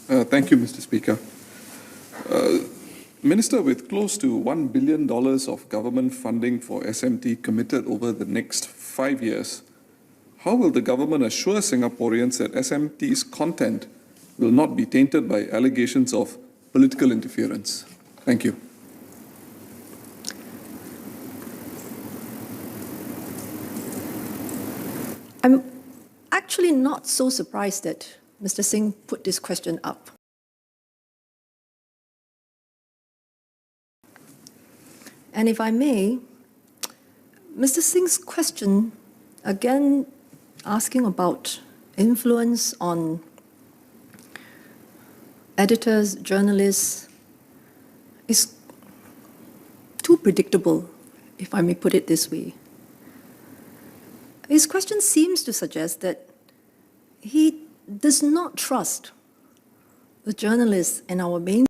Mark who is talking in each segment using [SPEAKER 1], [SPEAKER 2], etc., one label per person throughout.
[SPEAKER 1] Thank you, Mr. Speaker. Minister, with close to $1 billion of government funding for SMT committed over the next 5 years, how will the government assure Singaporeans that SMT's content will not be tainted by allegations of political interference? Thank you.
[SPEAKER 2] I'm actually not so surprised that Mr. Singh put this question up. And if I may, Mr. Singh's question, again asking about influence on editors, journalists, is too predictable, if I may put it this way. His question seems to suggest that he does not trust the journalists and our main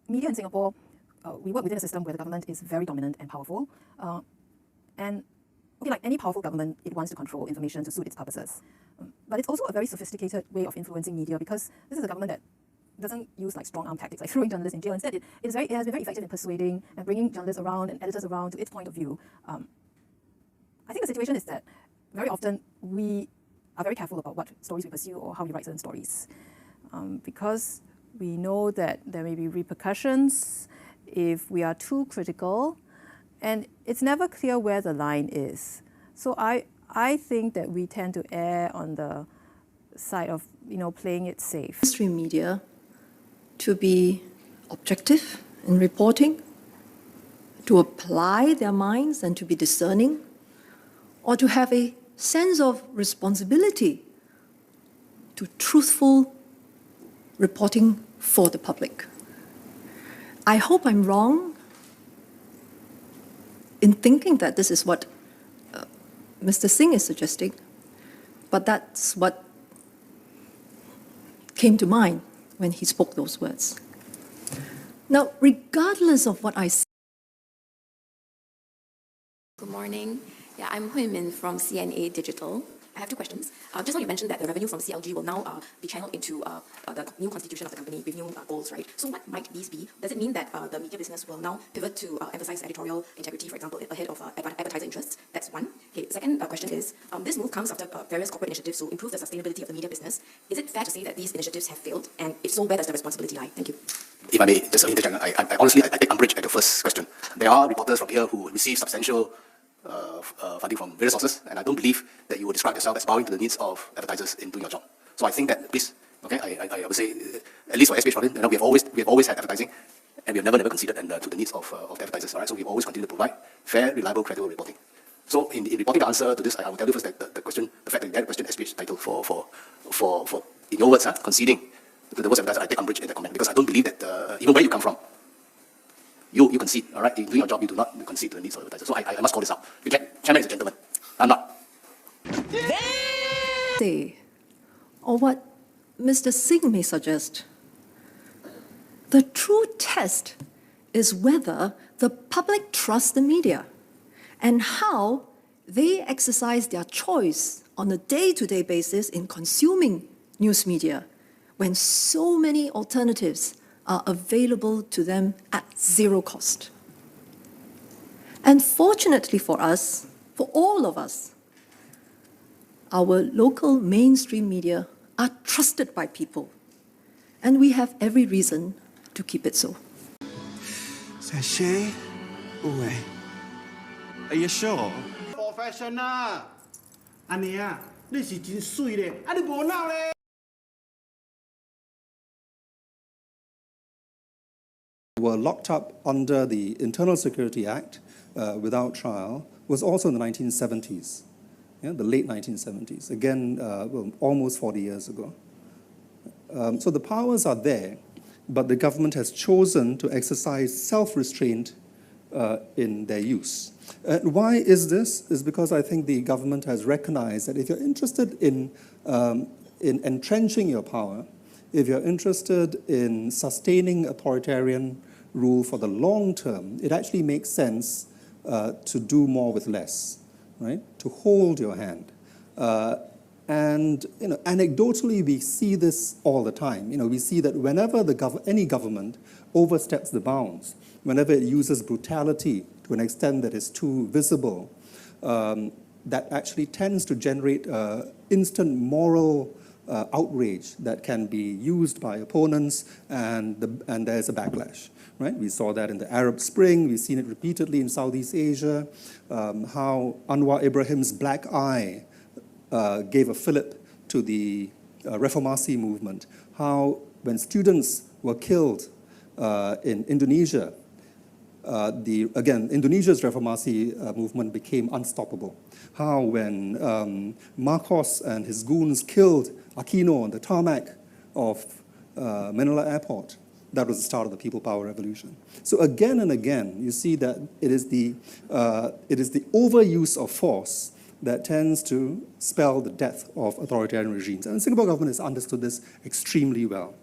[SPEAKER 3] media in Singapore. We work within a system where the government is very dominant and powerful. Like any powerful government, it wants to control information to suit its purposes. But it's also a very sophisticated way of influencing media, because this is a government that doesn't use like strong arm tactics, like throwing journalists in jail. Instead, it has been very effective in persuading and bringing journalists around and editors around to its point of view. I think the situation is that very often we are very careful about what stories we pursue or how we write certain stories, because we know that there may be repercussions if we are too critical, and it's never clear where the line is. So I think that we tend to err on the side of playing it safe.
[SPEAKER 2] Mainstream media to be objective in reporting, to apply their minds and to be discerning, or to have a sense of responsibility to truthful reporting for the public. I hope I'm wrong in thinking that this is what Mr. Singh is suggesting, but that's what came to mind when he spoke those words. Now, regardless of what I say,
[SPEAKER 4] good morning. Yeah, I'm Hui Min from CNA Digital. I have two questions. Just now you mentioned that the revenue from CLG will now be channeled into the new constitution of the company with new goals, right? So what might these be? Does it mean that the media business will now pivot to emphasize editorial integrity, for example, ahead of advertiser interests? That's one. Okay, second question is, this move comes after various corporate initiatives to improve the sustainability of the media business. Is it fair to say that these initiatives have failed? And if so, where does the responsibility lie? Thank you.
[SPEAKER 5] If I may just interject, I honestly take umbrage at the first question. There are reporters from here who receive substantial funding from various sources, and I don't believe that you would describe yourself as bowing to the needs of advertisers in doing your job. So I think that, please, okay, I would say, at least for SPH, we have always had advertising, and we have never conceded to the needs of the advertisers. All right, so we've always continued to provide fair, reliable, credible reporting. So in reporting the answer to this, I will tell you first that the fact that you had a question SPH title for in your words, conceding to the words of advertisers, I take umbrage in the comment, because I don't believe that even where you come from, you concede, all right? In doing your job, you do not concede to the needs of advertisers. So I must call this out. Chairman is a gentleman. I'm not.
[SPEAKER 2] Or what Mr. Singh may suggest, the true test is whether the public trusts the media and how they exercise their choice on a day-to-day basis in consuming news media when so many alternatives are available to them at zero cost. And fortunately for us, for all of us, our local mainstream media are trusted by people, and we have every reason to keep it so.
[SPEAKER 6] Sachet away. Are you sure? Professional. Ania, this is真水咧，你无闹咧。
[SPEAKER 7] Were locked up under the Internal Security Act without trial was also in the 1970s, the late 1970s, again, almost 40 years ago. So the powers are there, but the government has chosen to exercise self-restraint in their use. Why is this? Is because I think the government has recognized that if you're interested in entrenching your power, if you're interested in sustaining authoritarian rule for the long term, it actually makes sense to do more with less, right? To hold your hand. And anecdotally, we see this all the time. We see that whenever any government oversteps the bounds, whenever it uses brutality to an extent that is too visible, that actually tends to generate instant moral outrage that can be used by opponents, and there's a backlash. Right? We saw that in the Arab Spring. We've seen it repeatedly in Southeast Asia, how Anwar Ibrahim's black eye gave a fillip to the Reformasi movement, how when students were killed in Indonesia, Indonesia's Reformasi movement became unstoppable. How when Marcos and his goons killed Aquino on the tarmac of Manila Airport, that was the start of the People Power Revolution. So again and again, you see that it is the overuse of force that tends to spell the death of authoritarian regimes. And the Singapore government has understood this extremely well.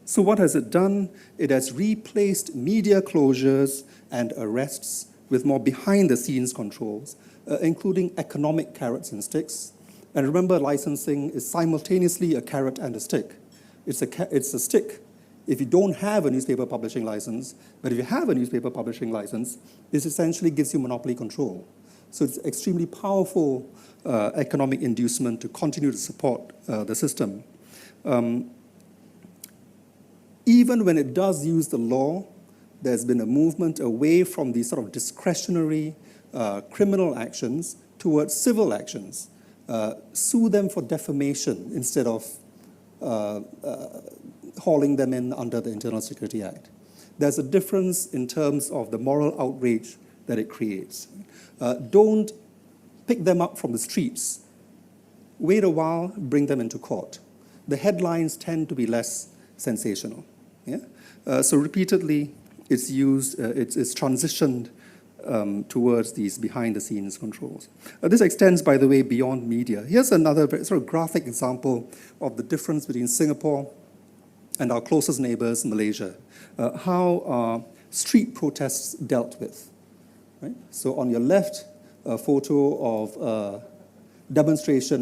[SPEAKER 7] So what has it done? It has replaced media closures and arrests with more behind-the-scenes controls, including economic carrots and sticks. And remember, licensing is simultaneously a carrot and a stick. It's a stick if you don't have a newspaper publishing license, but if you have a newspaper publishing license, this essentially gives you monopoly control. So it's extremely powerful economic inducement to continue to support the system. Even when it does use the law, there's been a movement away from these sort of discretionary criminal actions towards civil actions. Sue them for defamation instead of hauling them in under the Internal Security Act. There's a difference in terms of the moral outrage that it creates. Don't pick them up from the streets. Wait a while, bring them into court. The headlines tend to be less sensational. Yeah? So repeatedly, it's used, it's transitioned towards these behind-the-scenes controls. This extends, by the way, beyond media. Here's another very sort of graphic example of the difference between Singapore and our closest neighbors, Malaysia. How are street protests dealt with? Right? So on your left, a photo of a demonstration